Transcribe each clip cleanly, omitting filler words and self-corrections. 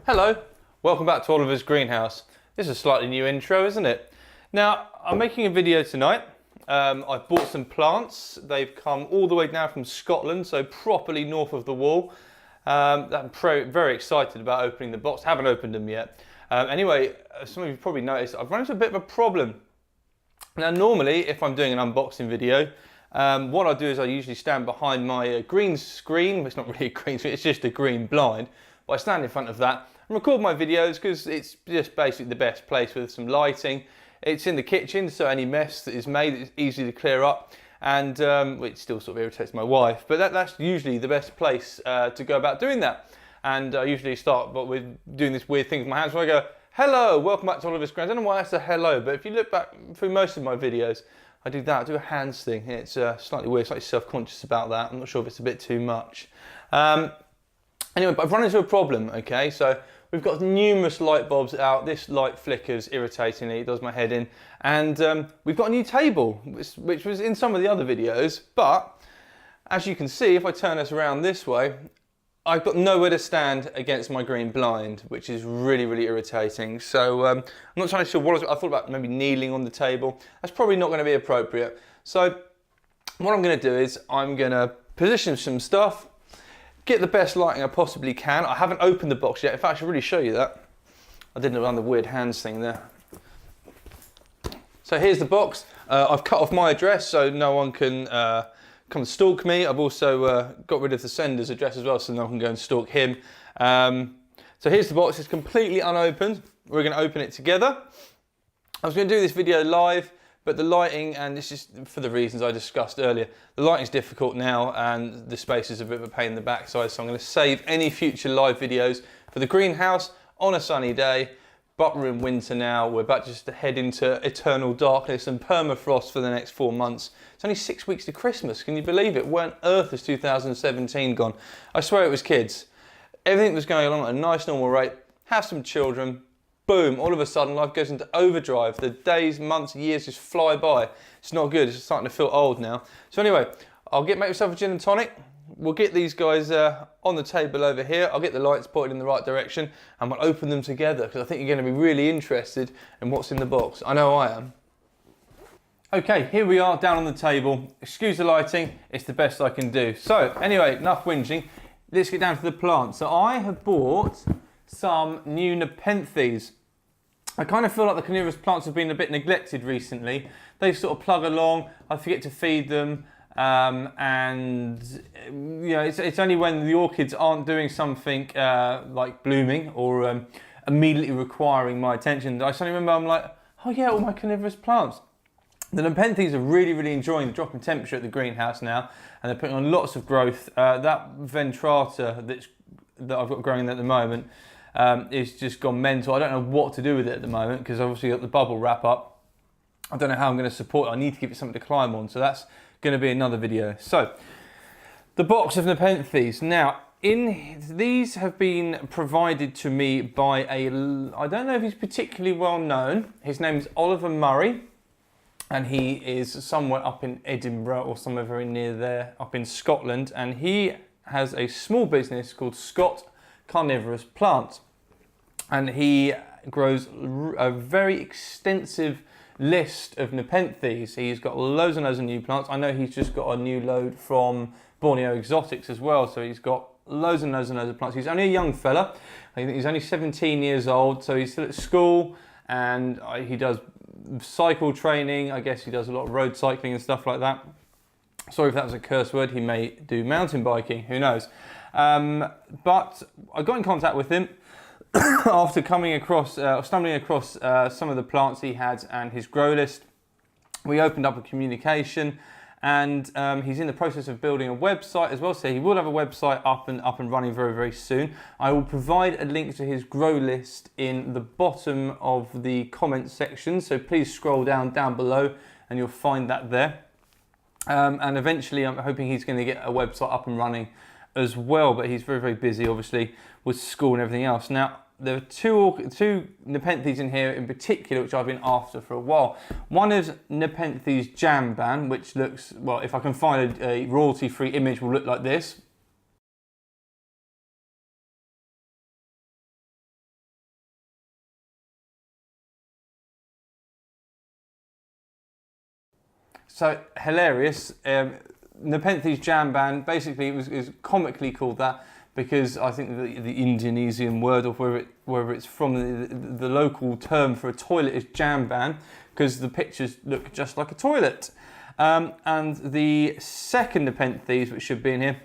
Hello, welcome back to Oliver's Greenhouse. This is a slightly new intro, isn't it? Now, I'm making a video tonight. I've bought some plants. They've come all the way down from Scotland, so properly north of the wall. I'm very excited about opening the box. Haven't opened them yet. Anyway, some of you probably noticed I've run into a bit of a problem. Now, normally, if I'm doing an unboxing video, what I do is I usually stand behind my green screen. It's not really a green screen, it's just a green blind. But I stand in front of that and record my videos because it's just basically the best place with some lighting. It's in the kitchen, so any mess that is made is easy to clear up, and it still sort of irritates my wife, but that's usually the best place to go about doing that. And I usually start with doing this weird thing with my hands where I go, hello, welcome back to Oliver's Greenhouse. I don't know why that's a hello, but if you look back through most of my videos, I do that, I do a hands thing. It's slightly weird, slightly self-conscious about that. I'm not sure if it's a bit too much. Anyway, but I've run into a problem, okay? So we've got numerous light bulbs out. This light flickers irritatingly, it does my head in. And we've got a new table, which was in some of the other videos. But as you can see, if I turn us around this way, I've got nowhere to stand against my green blind, which is really, really irritating. So I'm not entirely sure what I thought about maybe kneeling on the table. That's probably not going to be appropriate. So what I'm going to do is I'm going to position some stuff, get the best lighting I possibly can. I haven't opened the box yet. In fact, I should really show you that. I didn't run the weird hands thing there. So here's the box. I've cut off my address so no one can come and stalk me. I've also got rid of the sender's address as well so no one can go and stalk him. So here's the box. It's completely unopened. We're going to open it together. I was going to do this video live, but the lighting, and this is for the reasons I discussed earlier, the lighting's difficult now and the space is a bit of a pain in the backside, so I'm going to save any future live videos for the greenhouse on a sunny day. But we're in winter now, we're about just to head into eternal darkness and permafrost for the next 4 months. It's only 6 weeks to Christmas, can you believe it? Where on earth has 2017 gone? I swear it was kids. Everything was going along at a nice normal rate, have some children, boom, all of a sudden life goes into overdrive. The days, months, years just fly by. It's not good, it's starting to feel old now. So anyway, I'll make myself a gin and tonic. We'll get these guys on the table over here. I'll get the lights pointed in the right direction and we'll open them together because I think you're going to be really interested in what's in the box. I know I am. Okay, here we are down on the table. Excuse the lighting, it's the best I can do. So anyway, enough whinging. Let's get down to the plants. So I have bought some new Nepenthes. I kind of feel like the carnivorous plants have been a bit neglected recently. They sort of plug along, I forget to feed them, and you know, it's only when the orchids aren't doing something like blooming or immediately requiring my attention that I suddenly remember, I'm like, oh yeah, all my carnivorous plants. The Nepenthes are really, really enjoying the drop in temperature at the greenhouse now, and they're putting on lots of growth. That ventrata that I've got growing at the moment is just gone mental. I don't know what to do with it at the moment because obviously got the bubble wrap up. I don't know how I'm going to support it. I need to give it something to climb on, so that's going to be another video. So the box of Nepenthes. Now these have been provided to me by I don't know if he's particularly well known. His name is Oliver Murray and he is somewhere up in Edinburgh or somewhere very near there up in Scotland, and he has a small business called Scotland Carnivorous Plants. And he grows a very extensive list of Nepenthes. He's got loads and loads of new plants. I know he's just got a new load from Borneo Exotics as well, so he's got loads and loads and loads of plants. He's only a young fella. I think he's only 17 years old, so he's still at school, and he does cycle training. I guess he does a lot of road cycling and stuff like that. Sorry if that was a curse word. He may do mountain biking, who knows. But I got in contact with him after stumbling across some of the plants he had and his grow list. We opened up a communication, and he's in the process of building a website as well, so he will have a website up and running very, very soon. I will provide a link to his grow list in the bottom of the comment section, so please scroll down below and you'll find that there. And eventually I'm hoping he's going to get a website up and running as well, but he's very, very busy obviously with school and everything else. Now there are two Nepenthes in here in particular which I've been after for a while. One is Nepenthes jamban, which looks, well, if I can find a royalty-free image, will look like this. So hilarious. Nepenthes jamban, basically it was comically called that because I think the Indonesian word, or wherever it's from, the local term for a toilet is jamban, because the pictures look just like a toilet. And the second Nepenthes, which should be in here,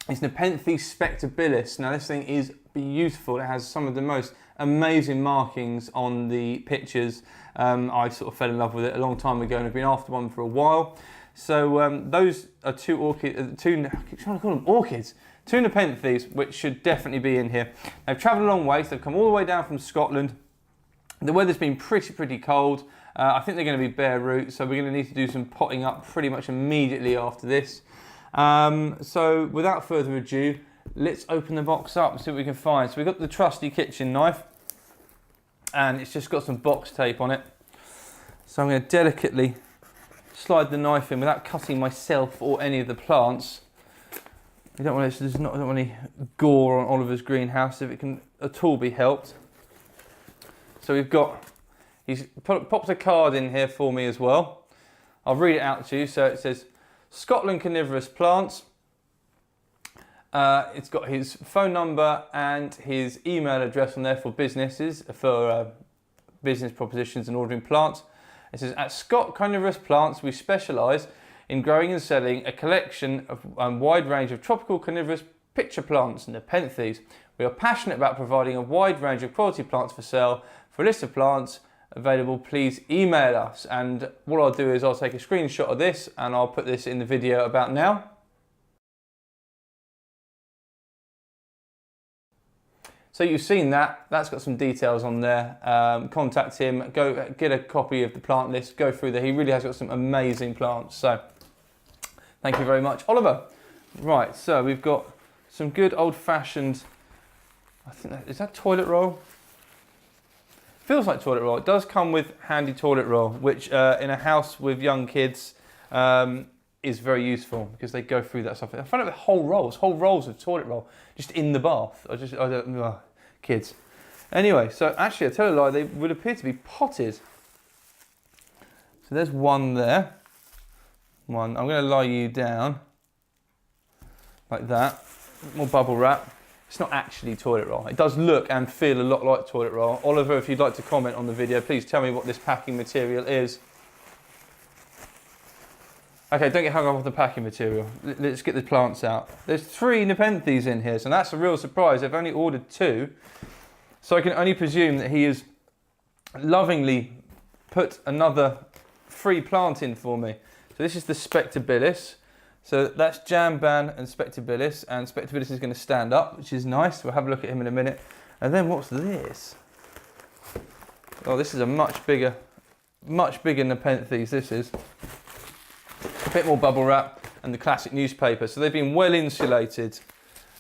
is Nepenthes Spectabilis. Now this thing is beautiful. It has some of the most amazing markings on the pictures. I sort of fell in love with it a long time ago and have been after one for a while. So those are two I keep trying to call them orchids. Two Nepenthes, which should definitely be in here. They've travelled a long way, so they've come all the way down from Scotland. The weather's been pretty cold. I think they're going to be bare root, so we're going to need to do some potting up pretty much immediately after this. So without further ado, let's open the box up and see what we can find. So we've got the trusty kitchen knife, and it's just got some box tape on it. So I'm going to delicately slide the knife in without cutting myself or any of the plants. We don't want any gore on Oliver's greenhouse if it can at all be helped. So he's popped a card in here for me as well. I'll read it out to you. So it says, Scotland Carnivorous Plants. It's got his phone number and his email address on there for businesses, for business propositions and ordering plants. It says, at Scotland Carnivorous Plants, we specialise in growing and selling a collection of wide range of tropical carnivorous pitcher plants and Nepenthes. We are passionate about providing a wide range of quality plants for sale. For a list of plants available, please email us. And what I'll do is I'll take a screenshot of this and I'll put this in the video about now. So you've seen that, that's got some details on there. Contact him, go get a copy of the plant list, go through there. He really has got some amazing plants. So thank you very much, Oliver. Right, so we've got some good old-fashioned, I think is that toilet roll? Feels like toilet roll. It does come with handy toilet roll, which in a house with young kids is very useful because they go through that stuff. I found out with whole rolls of toilet roll just in the bath. Kids. Anyway, so actually, I tell you a lie, they would appear to be potted. So there's one there. One. I'm going to lie you down like that. More bubble wrap. It's not actually toilet roll. It does look and feel a lot like toilet roll. Oliver, if you'd like to comment on the video, please tell me what this packing material is. Okay, don't get hung up on the packing material. Let's get the plants out. There's 3 Nepenthes in here, so that's a real surprise. I've only ordered 2. So I can only presume that he has lovingly put another free plant in for me. So this is the Spectabilis. So that's jamban and Spectabilis is going to stand up, which is nice. We'll have a look at him in a minute. And then what's this? Oh, this is a much bigger Nepenthes, this is. A bit more bubble wrap and the classic newspaper. So they've been well insulated.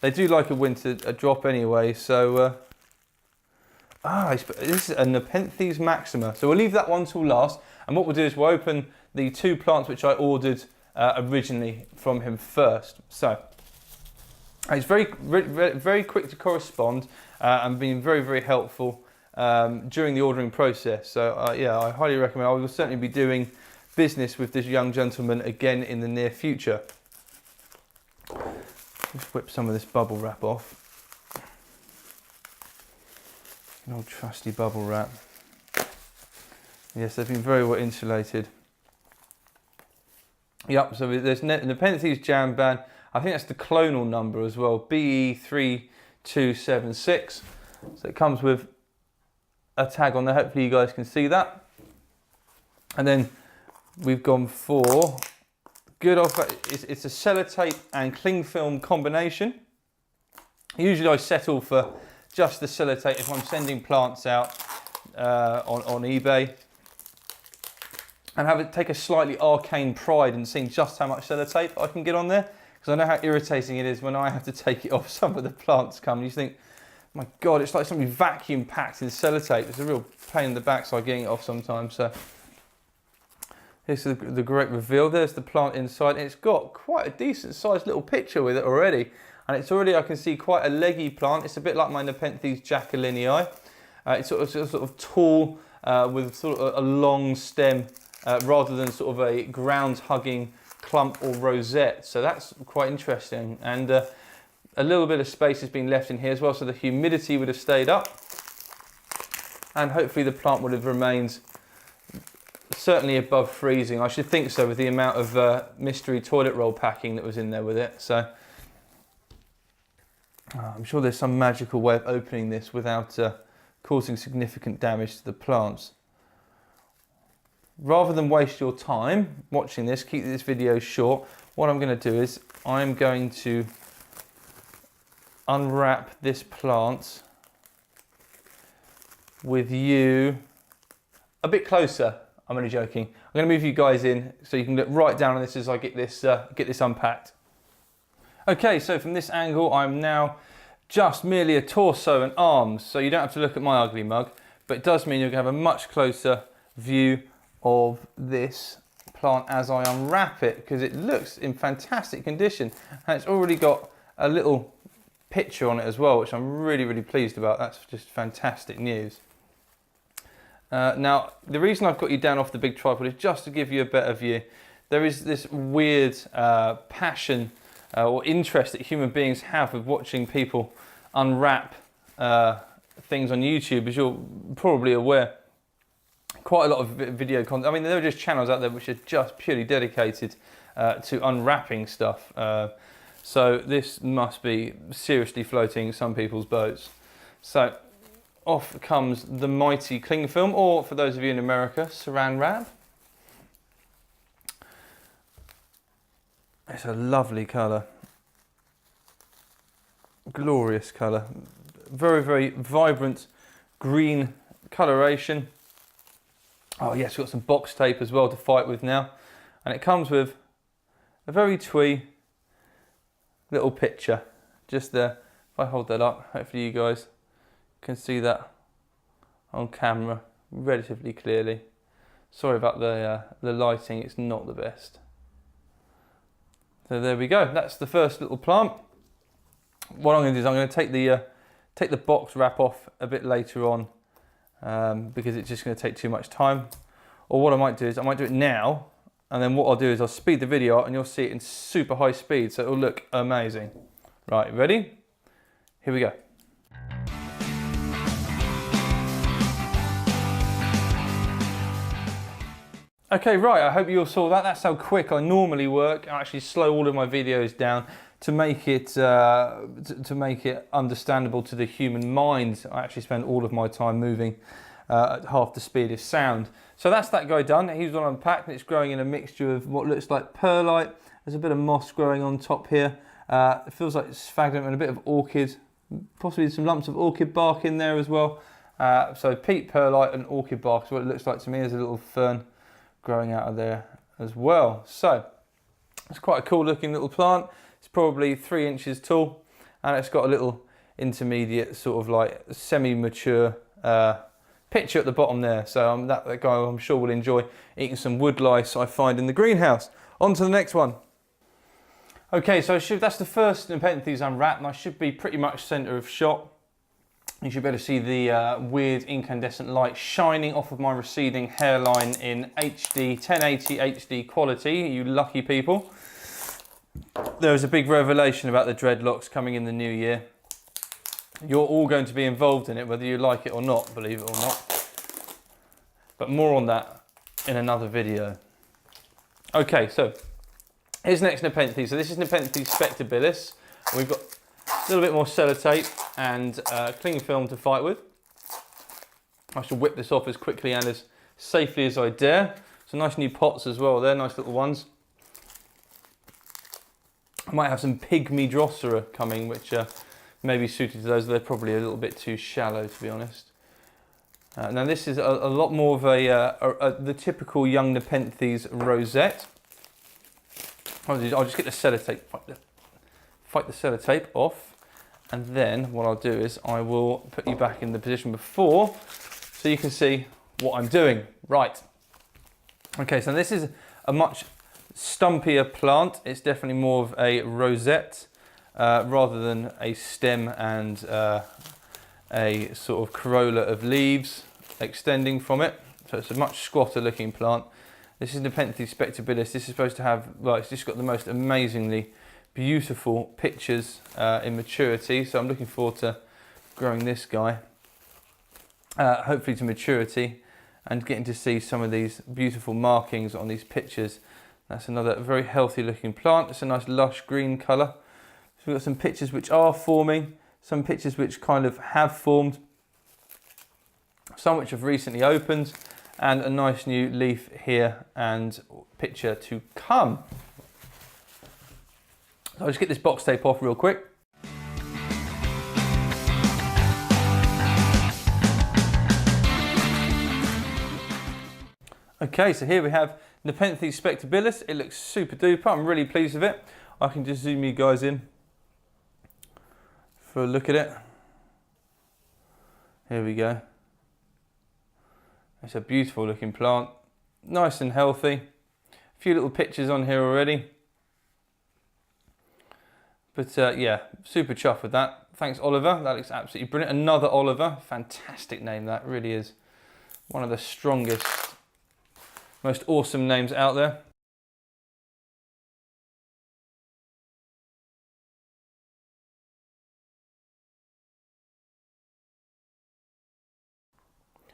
They do like a drop anyway, so... this is a Nepenthes maxima. So we'll leave that one till last. And what we'll do is we'll open the 2 plants which I ordered originally from him first. So he's very quick to correspond and been very helpful during the ordering process. So yeah, I highly recommend. I will certainly be doing business with this young gentleman again in the near future. Just whip some of this bubble wrap off. An old trusty bubble wrap. Yes, they've been very well insulated. Yep, so there's Nepenthes jamban. I think that's the clonal number as well, BE3276. So it comes with a tag on there. Hopefully you guys can see that. And then we've gone for good old. It's a sellotape and cling film combination. Usually I settle for just the sellotape if I'm sending plants out on eBay. And take a slightly arcane pride in seeing just how much sellotape I can get on there, because I know how irritating it is when I have to take it off. Some of the plants come and you think, my God, it's like somebody vacuum packed in sellotape. It's a real pain in the backside getting it off sometimes. So here's the great reveal. There's the plant inside, and it's got quite a decent sized little picture with it already. And it's already, I can see, quite a leggy plant. It's a bit like my Nepenthes Jacquelinei. It's sort of tall with sort of a long stem rather than sort of a ground-hugging clump or rosette. So that's quite interesting. And a little bit of space has been left in here as well, so the humidity would have stayed up. And hopefully the plant would have remained certainly above freezing. I should think so with the amount of mystery toilet roll packing that was in there with it. So I'm sure there's some magical way of opening this without causing significant damage to the plants. Rather than waste your time watching this, keep this video short, what I'm going to do is I'm going to unwrap this plant with you a bit closer. I'm only joking. I'm going to move you guys in so you can look right down on this as I get this unpacked. Okay, so from this angle, I'm now just merely a torso and arms, so you don't have to look at my ugly mug, but it does mean you're going to have a much closer view of this plant as I unwrap it, because it looks in fantastic condition and it's already got a little picture on it as well, which I'm really, really pleased about. That's just fantastic news. Now, the reason I've got you down off the big tripod is just to give you a better view. There is this weird passion or interest that human beings have with watching people unwrap things on YouTube, as you're probably aware. Quite a lot of video content. I mean, there are just channels out there which are just purely dedicated to unwrapping stuff. So this must be seriously floating some people's boats. So off comes the mighty cling film, or for those of you in America, saran wrap. It's a lovely colour. Glorious colour. Very, very vibrant green coloration. Oh yes, we've got some box tape as well to fight with now. And it comes with a very twee little picture just there. If I hold that up, hopefully you guys can see that on camera relatively clearly. Sorry about the lighting, it's not the best. So there we go, that's the first little plant. What I'm going to do is I'm going to take the box wrap off a bit later on, because it's just going to take too much time. Or what I might do is I might do it now, and then what I'll do is I'll speed the video up and you'll see it in super high speed, so it'll look amazing. Right, ready? Here we go. Okay, right, I hope you all saw that. That's how quick I normally work. I actually slow all of my videos down to make it understandable to the human mind. I actually spend all of my time moving at half the speed of sound. So that's that guy done. He's all unpacked and it's growing in a mixture of what looks like perlite. There's a bit of moss growing on top here. It feels like sphagnum and a bit of orchid, possibly some lumps of orchid bark in there as well. So peat, perlite and orchid bark is what it looks like to me. There's a little fern growing out of there as well. So it's quite a cool looking little plant. It's probably 3 inches tall and it's got a little intermediate sort of like semi-mature picture at the bottom there. So that guy I'm sure will enjoy eating some wood lice I find in the greenhouse. On to the next one. Okay, so that's the first Nepenthes unwrapped and I should be pretty much centre of shot. You should be able to see the weird incandescent light shining off of my receding hairline in HD, 1080 HD quality, you lucky people. There was a big revelation about the dreadlocks coming in the new year. You're all going to be involved in it, whether you like it or not, believe it or not. But more on that in another video. Okay, so here's next Nepenthes. So this is Nepenthes Spectabilis. We've got a little bit more sellotape and cling film to fight with. I shall whip this off as quickly and as safely as I dare. Some nice new pots as well, they're nice little ones. I might have some pygmy Drosera coming, which may be suited to those. They're probably a little bit too shallow, to be honest. Now this is a lot more of the typical young Nepenthes rosette. I'll just get the sellotape, fight the sellotape off, and then what I'll do is I will put you back in the position before so you can see what I'm doing. Right. Okay, so this is a much stumpier plant. It's definitely more of a rosette rather than a stem and a sort of corolla of leaves extending from it. So it's a much squatter looking plant. This is Nepenthes Spectabilis. This is supposed to have, well, it's just got the most amazingly beautiful pictures in maturity. So I'm looking forward to growing this guy, hopefully to maturity, and getting to see some of these beautiful markings on these pictures. That's another very healthy looking plant. It's a nice lush green colour. So we've got some pictures which are forming, some pictures which kind of have formed, some which have recently opened, and a nice new leaf here and picture to come. So I'll just get this box tape off real quick. Okay, so here we have Nepenthes Spectabilis. It looks super duper. I'm really pleased with it. I can just zoom you guys in for a look at it. Here we go. It's a beautiful looking plant, nice and healthy. A few little pictures on here already. But yeah, super chuffed with that. Thanks, Oliver. That looks absolutely brilliant. Another Oliver. Fantastic name, that really is. One of the strongest, most awesome names out there.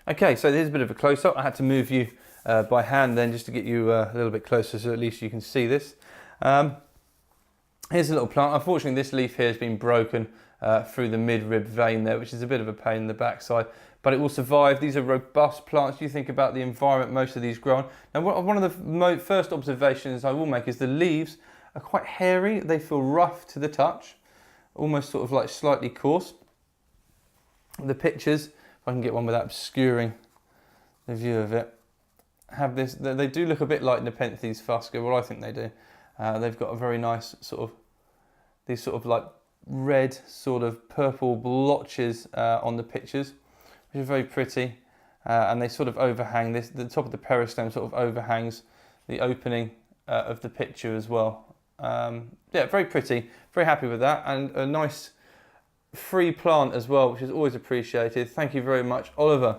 Okay, so here's a bit of a close-up. I had to move you by hand then just to get you a little bit closer so at least you can see this. Here's a little plant. Unfortunately, this leaf here has been broken through the mid-rib vein there, which is a bit of a pain in the backside, but it will survive. These are robust plants. You think about the environment most of these grow on. Now, one of the first observations I will make is the leaves are quite hairy. They feel rough to the touch, almost sort of like slightly coarse. The pictures, if I can get one without obscuring the view of it, have this. They do look a bit like Nepenthes fusca. Well, I think they do. They've got a very nice sort of, these sort of like red sort of purple blotches on the pictures, which are very pretty, and they sort of overhang this. The top of the peristome sort of overhangs the opening of the picture as well. Yeah, very pretty. Very happy with that, and a nice free plant as well, which is always appreciated. Thank you very much, Oliver.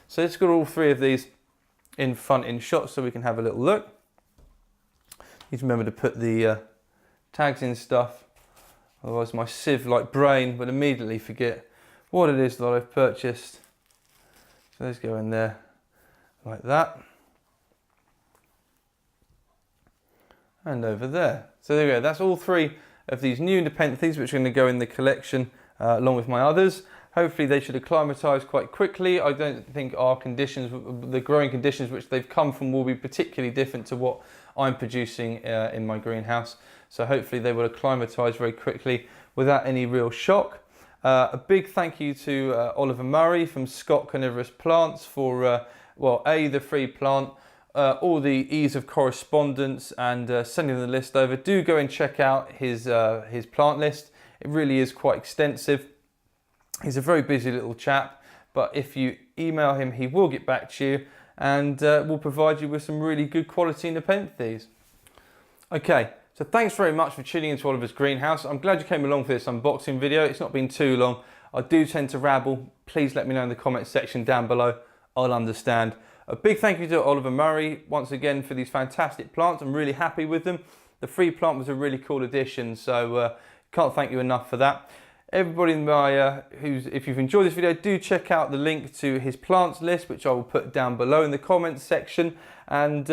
So let's got all three of these in front in shot so we can have a little look. Need to remember to put the tags in stuff, otherwise my sieve-like brain would immediately forget what it is that I've purchased. So let's go in there like that. And over there. So there we go. That's all three of these new Nepenthes, which are going to go in the collection along with my others. Hopefully they should acclimatise quite quickly. I don't think our conditions, the growing conditions which they've come from, will be particularly different to what I'm producing in my greenhouse. So hopefully they will acclimatise very quickly without any real shock. A big thank you to Oliver Murray from Scotland Carnivorous Plants for, well, the free plant, all the ease of correspondence and sending the list over. Do go and check out his plant list. It really is quite extensive. He's a very busy little chap, but if you email him, he will get back to you and will provide you with some really good quality Nepenthes. Okay, so thanks very much for tuning into Oliver's greenhouse. I'm glad you came along for this unboxing video. It's not been too long. I do tend to rabble. Please let me know in the comment section down below. I'll understand. A big thank you to Oliver Murray once again for these fantastic plants. I'm really happy with them. The free plant was a really cool addition, so can't thank you enough for that. Everybody in my, if you've enjoyed this video, do check out the link to his plants list, which I will put down below in the comments section. And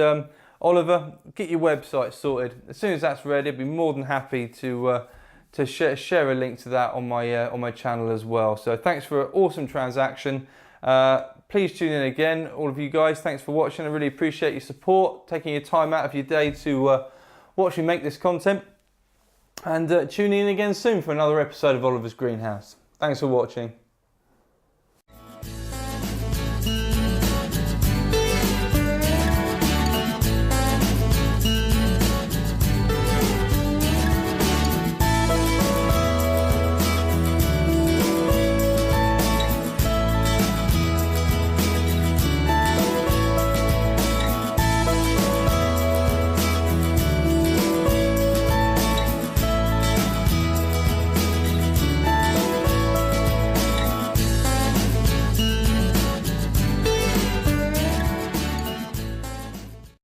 Oliver, get your website sorted. As soon as that's ready, I'd be more than happy to share a link to that on my channel as well. So thanks for an awesome transaction. Please tune in again, all of you guys. Thanks for watching. I really appreciate your support, taking your time out of your day to watch me make this content. And tune in again soon for another episode of Oliver's Greenhouse. Thanks for watching.